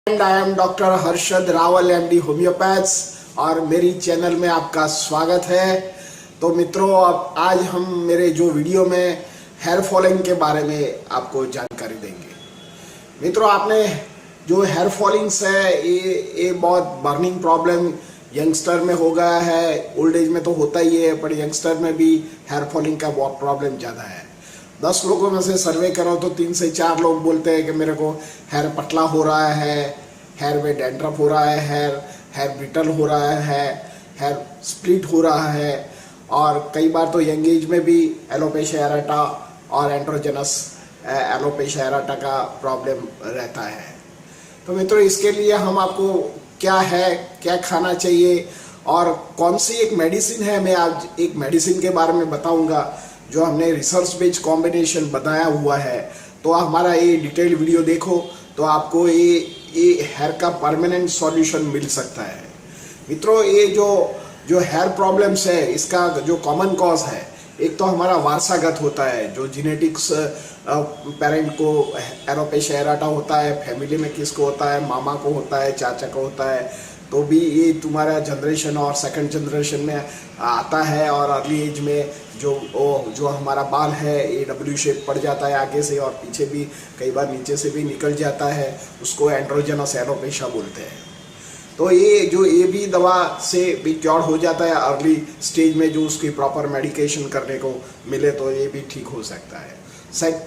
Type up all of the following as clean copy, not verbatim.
And I am doctor Harshad Rawal MD homeopaths और मेरी channel में आपका स्वागत है। तो मित्रों, अब आज हम मेरे जो वीडियो में हेयर फॉलिंग के बारे में आपको जानकारी देंगे। मित्रों, आपने जो हेयर फॉलिंग्स है ये बहुत बर्निंग प्रॉब्लम यंगस्टर में हो गया है। ओल्ड एज में तो होता ही है, पर यंगस्टर में भी हेयर फॉलिंग का बहुत प्रॉब्लम ज़्यादा है। 10 लोगों में से सर्वे करो तो 3 से 4 लोग बोलते हैं कि मेरे को हेयर पतला हो रहा है, हेयर में डैंड्रफ हो रहा है, हेयर ब्रिटल हो रहा है, हेयर स्प्लिट हो रहा है, और कई बार तो यंग एज में भी एलोपेशिया एरेटा और एंड्रोजेनस एलोपेशिया एरेटा का प्रॉब्लम रहता है। तो मित्रों, इसके लिए हम आपको क्या खाना चाहिए और कौन सी एक मेडिसिन है, मैं आज एक मेडिसिन के बारे में बताऊंगा जो हमने रिसर्च बेस्ड कॉम्बिनेशन बताया हुआ है। तो हमारा ये डिटेल वीडियो देखो तो आपको ये हेयर का परमानेंट सॉल्यूशन मिल सकता है। मित्रों, ये जो हेयर प्रॉब्लम्स है इसका जो कॉमन कॉज है, एक तो हमारा वारसागत होता है, जो जेनेटिक्स पेरेंट को एलोपेशिया एरेटा होता है, फैमिली में किसको होता है, मामा को होता है, चाचा को होता है, तो भी ये तुम्हारा जनरेशन और सेकंड जनरेशन में आता है। और अर्ली एज में जो हमारा बाल है ये डब्ल्यू शेप पड़ जाता है आगे से, और पीछे भी कई बार नीचे से भी निकल जाता है, उसको एंड्रोजेनस एलोपेशिया बोलते हैं। तो ये भी दवा से भी क्योर हो जाता है अर्ली स्टेज में, जो उसकी प्रॉपर मेडिकेशन करने को मिले तो ये भी ठीक हो सकता है।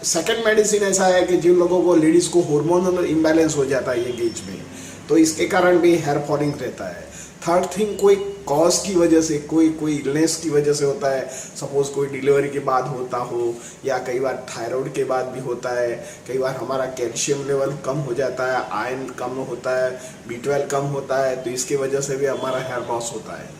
सेकंड मेडिसिन ऐसा है कि जिन लोगों को लेडीज़ को हार्मोनल इम्बैलेंस हो जाता है ये एज में, तो इसके कारण भी हेयर फॉलिंग रहता है। थर्ड थिंग, कोई कॉज की वजह से, कोई इलनेस की वजह से होता है। सपोज कोई डिलीवरी के बाद होता हो, या कई बार थायराइड के बाद भी होता है, कई बार हमारा कैल्शियम लेवल कम हो जाता है, आयरन कम होता है, B12 कम होता है, तो इसकी वजह से भी हमारा हेयर लॉस होता है।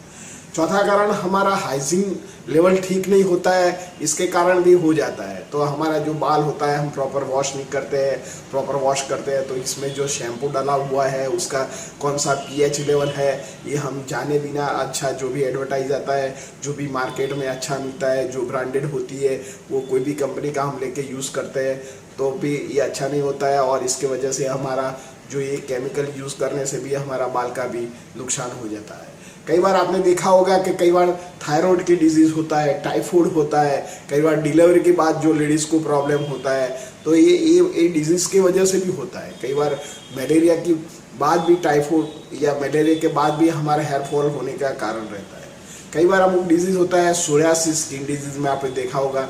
चौथा कारण, हमारा हाइजीन लेवल ठीक नहीं होता है, इसके कारण भी हो जाता है। तो हमारा जो बाल होता है हम प्रॉपर वॉश नहीं करते हैं, प्रॉपर वॉश करते हैं तो इसमें जो शैम्पू डाला हुआ है उसका कौन सा pH लेवल है ये हम जाने बिना, अच्छा जो भी एडवर्टाइज आता है, जो भी मार्केट में अच्छा मिलता है, जो ब्रांडेड होती है वो कोई भी कंपनी का हम लेके यूज़ करते हैं तो भी ये अच्छा नहीं होता है, और इसके वजह से हमारा जो ये केमिकल यूज़ करने से भी हमारा बाल का भी नुकसान हो जाता है। कई बार आपने देखा होगा कि कई बार थायराइड की डिजीज़ होता है, टाइफाइड होता है, कई बार डिलीवरी के बाद जो लेडीज़ को प्रॉब्लम होता है तो ये डिजीज़ की वजह से भी होता है। कई बार मलेरिया की बाद भी टाइफाइड या मलेरिया के बाद भी हमारा हेयर फॉल होने का कारण रहता है। कई बार अमुक डिजीज़ होता है सोरियासिस स्किन डिजीज़ में, आपने देखा होगा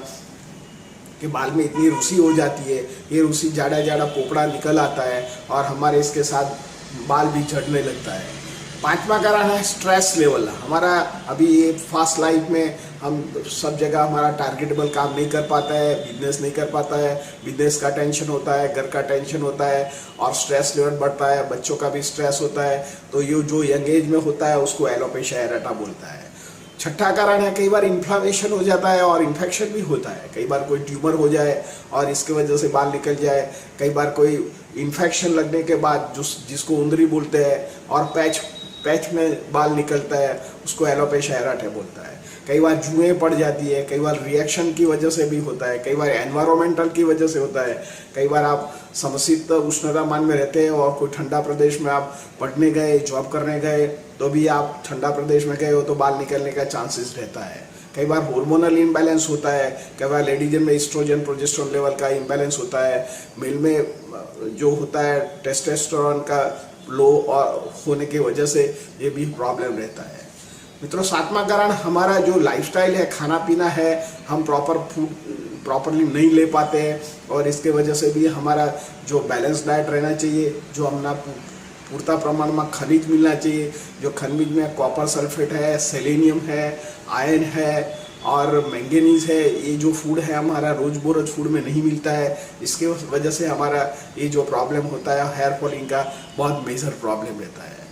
कि बाल में इतनी रूसी हो जाती है, ये रूसी जाड़ा पोपड़ा निकल आता है और हमारे इसके साथ बाल भी झड़ने लगता है। पांचवा कारण है स्ट्रेस लेवल। हमारा अभी ये फास्ट लाइफ में हम सब जगह हमारा टारगेटेबल काम नहीं कर पाता है, बिजनेस नहीं कर पाता है, बिजनेस का टेंशन होता है, घर का टेंशन होता है, और स्ट्रेस लेवल बढ़ता है, बच्चों का भी स्ट्रेस होता है, तो ये जो यंग एज में होता है उसको एलोपेशिया एरेटा बोलता है। छठा कारण है, कई बार इन्फ्लामेशन हो जाता है और इन्फेक्शन भी होता है। कई बार कोई ट्यूमर हो जाए और इसके वजह से बाल निकल जाए, कई बार कोई इन्फेक्शन लगने के बाद जिसको उंदरी बोलते हैं और पैच में बाल निकलता है उसको एलोपेशिया एरेटा बोलता है। कई बार जुएं पड़ जाती है, कई बार रिएक्शन की वजह से भी होता है, कई बार एनवायरमेंटल की वजह से होता है, कई बार आप समशीत उष्णतामान में रहते हैं और कोई ठंडा प्रदेश में आप पढ़ने गए, जॉब करने गए, तो भी आप ठंडा प्रदेश में गए हो तो बाल निकलने का चांसेस रहता है। कई बार हार्मोनल इम्बैलेंस होता है, कई बार लेडीज में एस्ट्रोजन प्रोजेस्टेरोन लेवल का इम्बैलेंस होता है, मेल में जो होता है टेस्टोस्टेरोन का लो होने की वजह से ये भी प्रॉब्लम रहता है। मित्रों, सातवां कारण हमारा जो लाइफस्टाइल है, खाना पीना है, हम प्रॉपर फूड प्रॉपरली नहीं ले पाते हैं, और इसके वजह से भी हमारा जो बैलेंस डाइट रहना चाहिए, जो हमना पूर्ता प्रमाण में खनिज मिलना चाहिए, जो खनिज में कॉपर सल्फेट है, सेलेनियम है, आयरन है और मैंगनीज है, ये जो फूड है हमारा रोज बरोज फूड में नहीं मिलता है, इसके वजह से हमारा ये जो प्रॉब्लम होता है हेयर फॉलिंग का बहुत मेजर प्रॉब्लम रहता है।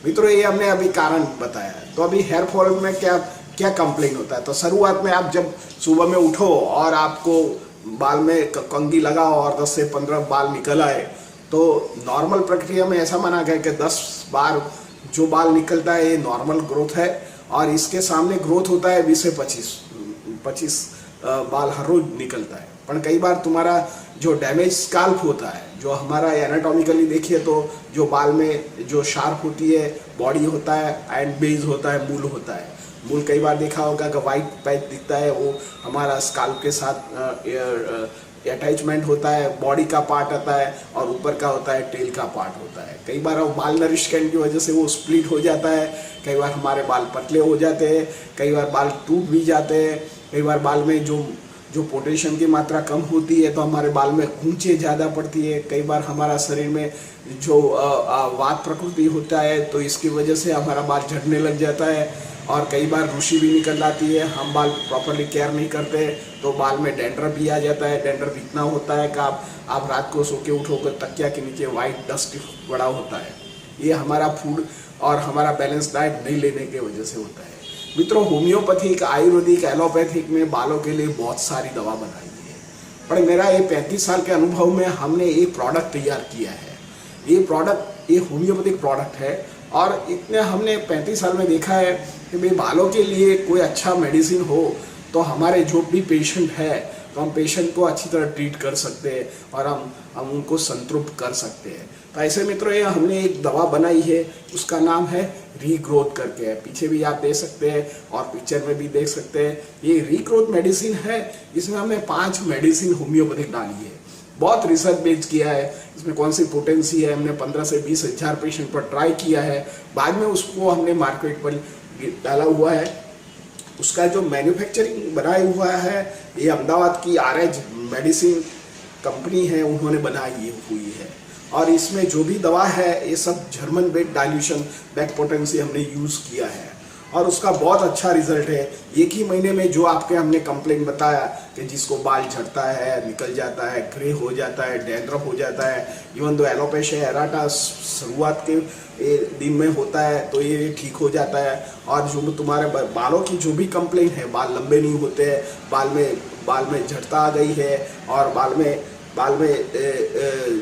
मित्रों, ये हमने अभी कारण बताया। तो अभी हेयर फॉल में क्या कंप्लेन होता है, तो शुरुआत में आप जब सुबह में उठो और आपको बाल में कंघी लगाओ और 10 से 15 बाल निकल आए, तो नॉर्मल प्रक्रिया में ऐसा माना गया कि 10 बार जो बाल निकलता है ये नॉर्मल ग्रोथ है, और इसके सामने ग्रोथ होता है 20 से 25 बाल हर रोज निकलता है। पर कई बार तुम्हारा जो डैमेज स्काल्प होता है, जो हमारा एनाटॉमिकली देखिए तो जो बाल में जो शार्प होती है बॉडी होता है एंड बेस होता है, मूल होता है। मूल कई बार देखा होगा कि वाइट पैच दिखता है, वो हमारा स्काल्प के साथ अटैचमेंट होता है, बॉडी का पार्ट आता है, और ऊपर का होता है टेल का पार्ट होता है। कई बार वो माल नरिशमेंट की वजह से वो स्प्लिट हो जाता है, कई बार हमारे बाल पतले हो जाते हैं, कई बार बाल टूट भी जाते हैं, कई बार बाल में जो पोटेशियम की मात्रा कम होती है तो हमारे बाल में गूंचे ज़्यादा पड़ती है। कई बार हमारा शरीर में जो वात प्रकृति होता है तो इसकी वजह से हमारा बाल झड़ने लग जाता है, और कई बार रूसी भी निकल आती है। हम बाल प्रॉपरली केयर नहीं करते तो बाल में डैंड्रफ भी आ जाता है। डैंड्रफ इतना होता है कि आप रात को सो के उठोगे तकिया के नीचे वाइट डस्ट बड़ा होता है। ये हमारा फूड और हमारा बैलेंस डाइट नहीं लेने की वजह से होता है। मित्रों, होम्योपैथिक, आयुर्वेदिक, एलोपैथिक में बालों के लिए बहुत सारी दवा बनाई है, पर मेरा ये 35 साल के अनुभव में हमने एक प्रोडक्ट तैयार किया है। ये होम्योपैथिक प्रोडक्ट है, और इतने हमने 35 साल में देखा है कि भाई बालों के लिए कोई अच्छा मेडिसिन हो तो हमारे जो भी पेशेंट है तो हम पेशेंट को अच्छी तरह ट्रीट कर सकते हैं और हम उनको संतृप्त कर सकते हैं। तो ऐसे मित्रों, ये हमने एक दवा बनाई है, उसका नाम है रीग्रोथ करके है। पीछे भी आप देख सकते हैं और पिक्चर में भी देख सकते हैं। ये रीग्रोथ मेडिसिन है, इसमें हमने 5 मेडिसिन होम्योपैथिक डाली है। बहुत रिसर्च बेस्ड किया है, इसमें कौन सी पोटेंसी है, हमने 15 से 20 हज़ार पेशेंट पर ट्राई किया है, बाद में उसको हमने मार्केट पर डाला हुआ है। उसका जो मैन्युफैक्चरिंग बनाया हुआ है ये अहमदाबाद की आरएच मेडिसिन कंपनी है, उन्होंने बनाई हुई है। और इसमें जो भी दवा है ये सब German bed dilution back potency हमने यूज़ किया है, और उसका बहुत अच्छा रिजल्ट है। एक ही महीने में जो आपके हमने कंप्लेंट बताया कि जिसको बाल झड़ता है, निकल जाता है, ग्रे हो जाता है, डैंड्रफ हो जाता है, इवन दो एलोपेशिया एराटा शुरुआत के दिन में होता है तो ये ठीक हो जाता है। और जो तुम्हारे बालों की जो भी कंप्लेंट है, बाल लंबे नहीं होते हैं, बाल में झड़ता आ गई है, और बाल में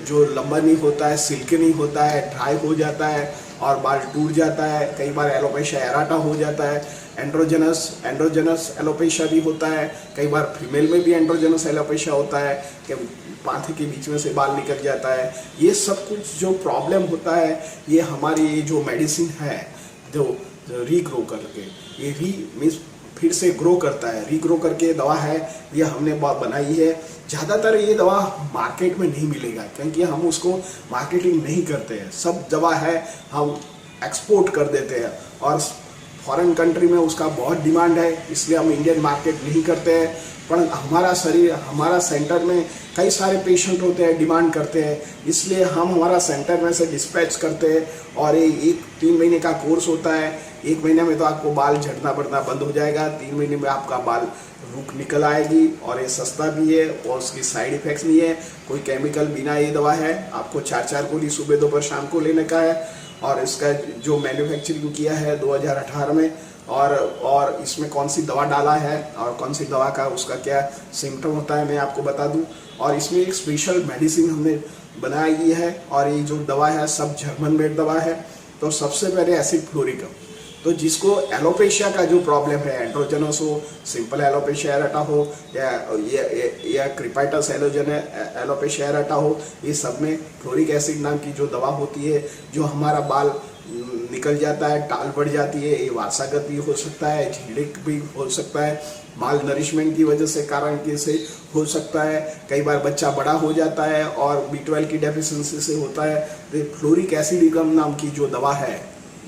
जो लंबा नहीं होता है, सिल्की नहीं होता है, ड्राई हो जाता है और बाल टूट जाता है, कई बार एलोपेशिया एराटा हो जाता है, एंड्रोजनस एलोपेशिया भी होता है, कई बार फीमेल में भी एंड्रोजनस एलोपेशिया होता है कि माथे के बीच में से बाल निकल जाता है। ये सब कुछ जो प्रॉब्लम होता है ये हमारी जो मेडिसिन है जो रीग्रो करके, ये मीन्स फिर से ग्रो करता है, रीग्रो करके दवा है, ये हमने बनाई है। ज़्यादातर ये दवा मार्केट में नहीं मिलेगा क्योंकि हम उसको मार्केटिंग नहीं करते हैं। सब दवा है हम एक्सपोर्ट कर देते हैं, और फॉरेन कंट्री में उसका बहुत डिमांड है, इसलिए हम इंडियन मार्केट नहीं करते हैं। पर हमारा सेंटर में कई सारे पेशेंट होते हैं, डिमांड करते हैं, इसलिए हम हमारा सेंटर में से डिस्पैच करते हैं। और ये 3 महीने का कोर्स होता है। 1 महीने में तो आपको बाल झड़ना बढ़ना बंद हो जाएगा, 3 महीने में आपका बाल रुक निकल आएगी, और ये सस्ता भी है और उसकी साइड इफेक्ट्स नहीं है, कोई केमिकल बिना ये दवा है। आपको 4 गोली सुबह दोपहर शाम को लेने का है, और इसका जो मैन्युफैक्चरिंग किया है 2018 में, और इसमें कौन सी दवा डाला है और कौन सी दवा का उसका क्या सिम्टम होता है मैं आपको बता दूं। और इसमें एक स्पेशल मेडिसिन हमने बनाई है, और ये जो दवा है सब जर्मन मेड दवा है। तो सबसे पहले एसिड फ्लोरिकम, तो जिसको एलोपेशिया का जो प्रॉब्लम है, एंड्रोजनस हो, सिंपल एलोपेशिया एराटा हो, या क्रिपाइटस एलोपेशिया एराटा हो, ये सब में फ्लोरिक एसिड नाम की जो दवा होती है, जो हमारा बाल निकल जाता है, टाल बढ़ जाती है, ये वारसागत भी हो सकता है, झिल्लिक भी हो सकता है, माल नरिशमेंट की वजह से कारण से हो सकता है, कई बार बच्चा बड़ा हो जाता है और B12 की डेफिशिएंसी से होता है। तो फ्लोरिक एसिडिकम नाम की जो दवा है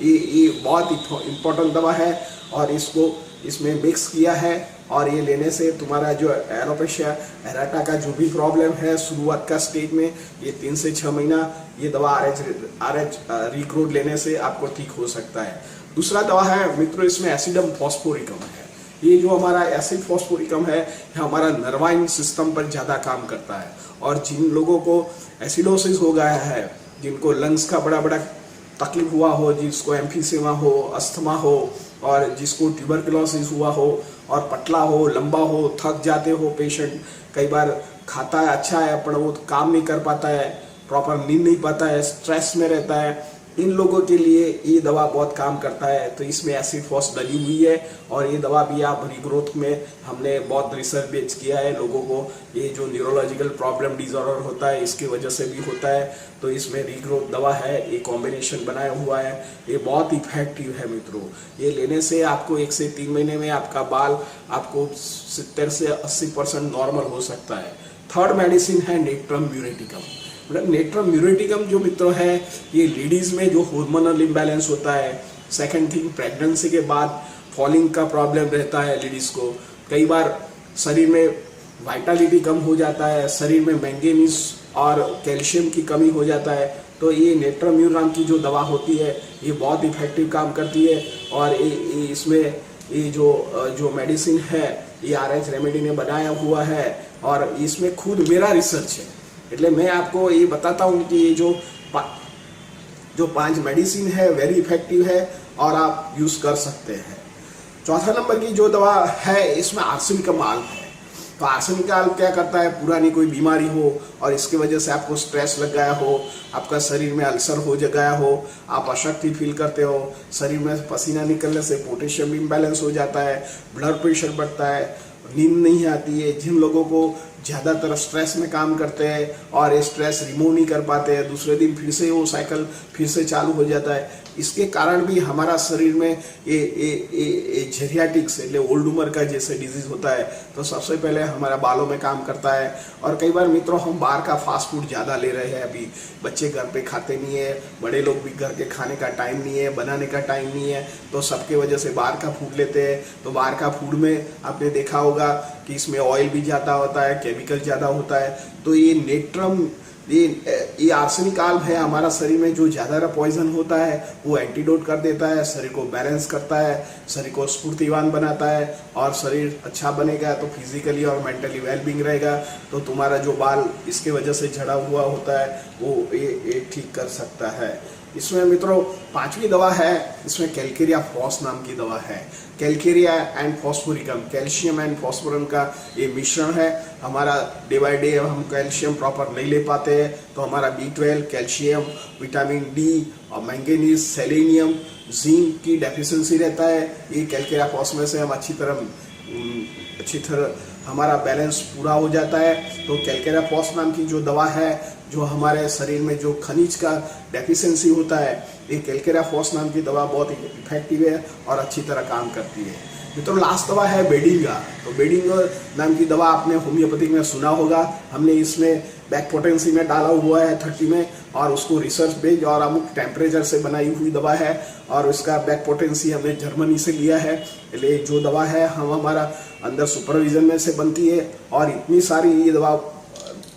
ये बहुत इम्पोर्टेंट दवा है, और इसमें मिक्स किया है, और ये लेने से तुम्हारा जो एलोपेशिया एराटा का जो भी प्रॉब्लम है शुरुआत का स्टेज में, ये 3 से 6 महीना ये दवा आरएच रीग्रोथ लेने से आपको ठीक हो सकता है। दूसरा दवा है मित्रों, इसमें एसिडम फॉस्फोरिकम है। ये जो हमारा एसिड फॉस्फोरिकम है हमारा नर्वाइन सिस्टम पर ज़्यादा काम करता है, और जिन लोगों को एसिडोसिस हो गया है, जिनको लंग्स का बड़ा तकलीफ हुआ हो, जिसको एम्फीसेमा हो, अस्थमा हो, और जिसको ट्यूबरकुलोसिस हुआ हो, और पतला हो, लंबा हो, थक जाते हो पेशेंट, कई बार खाता है अच्छा है पर वो काम नहीं कर पाता है, प्रॉपर नींद नहीं पाता है, स्ट्रेस में रहता है, इन लोगों के लिए ये दवा बहुत काम करता है। तो इसमें एसिड फॉस डली हुई है और ये दवा भी आप रीग्रोथ में हमने बहुत रिसर्च बेच किया है। लोगों को ये जो न्यूरोलॉजिकल प्रॉब्लम डिसऑर्डर होता है इसकी वजह से भी होता है, तो इसमें रीग्रोथ दवा है, ये कॉम्बिनेशन बनाया हुआ है, ये बहुत इफेक्टिव है मित्रों। ये लेने से आपको 1 से 3 महीने में आपका बाल आपको 70 से 80% नॉर्मल हो सकता है। थर्ड मेडिसिन है नेट्रम म्यूरेटिकम। नेट्रम म्यूरेटिकम जो मित्रों है ये लेडीज में जो हार्मोनल इम्बैलेंस होता है, सेकंड थिंग प्रेगनेंसी के बाद फॉलिंग का प्रॉब्लम रहता है लेडीज को, कई बार शरीर में वाइटालिटी कम हो जाता है, शरीर में मैंगनीज और कैल्शियम की कमी हो जाता है, तो ये नेट्रम म्यूराम की जो दवा होती है ये बहुत इफेक्टिव काम करती है। और ये इसमें ये जो मेडिसिन है ये RH रेमेडी ने बनाया हुआ है और इसमें खुद मेरा रिसर्च है, એટલે मैं आपको ये बताता हूँ कि ये जो 5 मेडिसिन है वेरी इफेक्टिव है और आप यूज कर सकते हैं। चौथा नंबर की जो दवा है इसमें आर्सेनिक आल्ब है। तो आर्सेनिक आल्ब क्या करता है, पुरानी कोई बीमारी हो और इसकी वजह से आपको स्ट्रेस लग गया हो, आपका शरीर में अल्सर हो गया हो, आप अशक्ति फील करते हो, शरीर में पसीना निकलने से पोटेशियम इम्बैलेंस हो जाता है, ब्लड प्रेशर बढ़ता है, नींद नहीं आती है, जिन लोगों को ज़्यादातर स्ट्रेस में काम करते हैं और ये स्ट्रेस रिमूव नहीं कर पाते हैं, दूसरे दिन फिर से वो साइकिल फिर से चालू हो जाता है, इसके कारण भी हमारा शरीर में ये जेरियाटिक्स એટલે ओल्ड उम्र का जैसे डिजीज होता है। तो सबसे पहले हमारा बालों में काम करता है। और कई बार मित्रों हम बाहर का फास्ट फूड ज़्यादा ले रहे हैं, अभी बच्चे घर पे खाते नहीं है, बड़े लोग भी घर के खाने का टाइम नहीं है, बनाने का टाइम नहीं है, तो सबके वजह से बाहर का फूड लेते हैं। तो बाहर का फूड में आपने देखा होगा कि इसमें ऑयल भी ज़्यादा होता है, केमिकल ज़्यादा होता है। तो ये नेट्रम ये आर्सेनिक आल्ब है, हमारा शरीर में जो ज़्यादा पॉइजन होता है वो एंटीडोट कर देता है, शरीर को बैलेंस करता है, शरीर को स्फूर्तिवान बनाता है और शरीर अच्छा बनेगा तो फिजिकली और मेंटली वेलबींग रहेगा। तो तुम्हारा जो बाल इसके वजह से झड़ा हुआ होता है वो ये ठीक कर सकता है। इसमें मित्रों 5वीं दवा है, इसमें कैलकेरिया फॉस नाम की दवा है। Calcarea and phosphoricum, calcium and phosphorus का ये मिश्रण है। हमारा डे बाय डे हम कैल्शियम प्रॉपर नहीं ले पाते हैं, तो हमारा B12, कैल्शियम, विटामिन D और मैंगनीज, सेलेनियम, जिंक की डेफिशिएंसी रहता है। ये कैलकेरिया फॉस में से हम अच्छी तरह हमारा बैलेंस पूरा हो जाता है। तो कैलकेरिया फॉस नाम की जो दवा है, जो हमारे शरीर में जो खनिज का डेफिशिएंसी होता है, ये कैलकेरिया फॉस नाम की दवा बहुत इफेक्टिव है और अच्छी तरह काम करती है। मित्रों लास्ट दवा है बेडिंगा। तो बेडिंगा नाम की दवा आपने होम्योपैथिक में सुना होगा, हमने इसमें बैक पोटेंसी में डाला हुआ है 30 में, और उसको रिसर्च बेस्ड और अमुक टेम्परेचर से बनाई हुई दवा है और उसका बैक पोटेंसी हमने जर्मनी से लिया है। इसलिए जो दवा है हम हमारा अंदर सुपरविजन में से बनती है और इतनी सारी ये दवा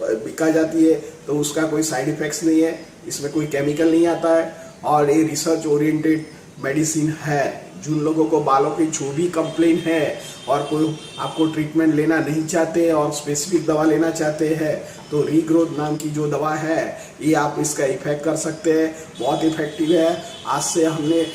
बिका जाती है, तो उसका कोई साइड इफेक्ट्स नहीं है, इसमें कोई केमिकल नहीं आता है और ये रिसर्च ओरिएंटेड मेडिसिन है। जिन लोगों को बालों की जो भी कंप्लेन है और कोई आपको ट्रीटमेंट लेना नहीं चाहते और स्पेसिफिक दवा लेना चाहते हैं, तो रीग्रोथ नाम की जो दवा है ये आप इसका इफेक्ट कर सकते हैं, बहुत इफेक्टिव है। आज से हमने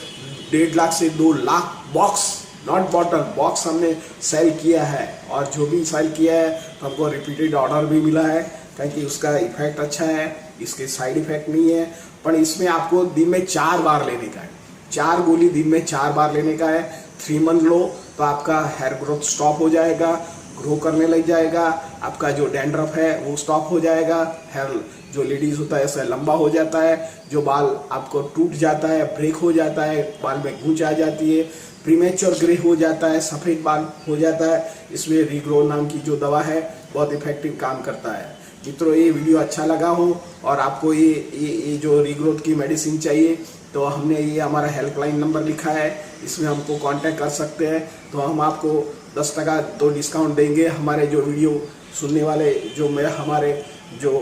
1.5 लाख से 2 lakh box, not bottle, box हमने सेल किया है और जो भी सेल किया है तो हमको रिपीटेड ऑर्डर भी मिला है, क्योंकि उसका इफेक्ट अच्छा है, इसके साइड इफेक्ट नहीं है। पर इसमें आपको दिन में 4 बार लेने का है, 4 गोली दिन में 4 बार लेने का है। 3 मंथ लो तो आपका हेयर ग्रोथ स्टॉप हो जाएगा, ग्रो करने लग जाएगा, आपका जो डैंड्रफ है वो स्टॉप हो जाएगा, हेयर जो लेडीज होता है ऐसा लंबा हो जाता है, जो बाल आपको टूट जाता है, ब्रेक हो जाता है, बाल में गूंच आ जाती है, प्रीमेच्योर ग्रे हो जाता है, सफ़ेद बाल हो जाता है, इसमें रीग्रो नाम की जो दवा है बहुत इफेक्टिव काम करता है। मित्रों ये वीडियो अच्छा लगा हो और आपको ये जो रीग्रोथ की मेडिसिन चाहिए, तो हमने ये हमारा हेल्पलाइन नंबर लिखा है, इसमें हमको कांटेक्ट कर सकते हैं। तो हम आपको 10% तो डिस्काउंट देंगे हमारे जो वीडियो सुनने वाले जो हमारे जो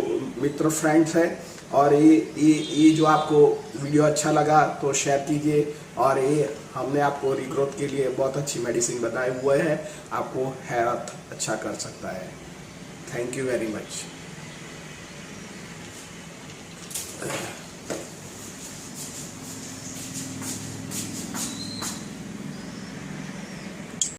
मित्र फ्रेंड्स हैं। और ये जो आपको वीडियो अच्छा लगा तो शेयर कीजिए। और ये हमने आपको रीग्रोथ के लिए बहुत अच्छी मेडिसिन बताए हुए हैं, आपको हेयर अच्छा कर सकता है। Thank you very much.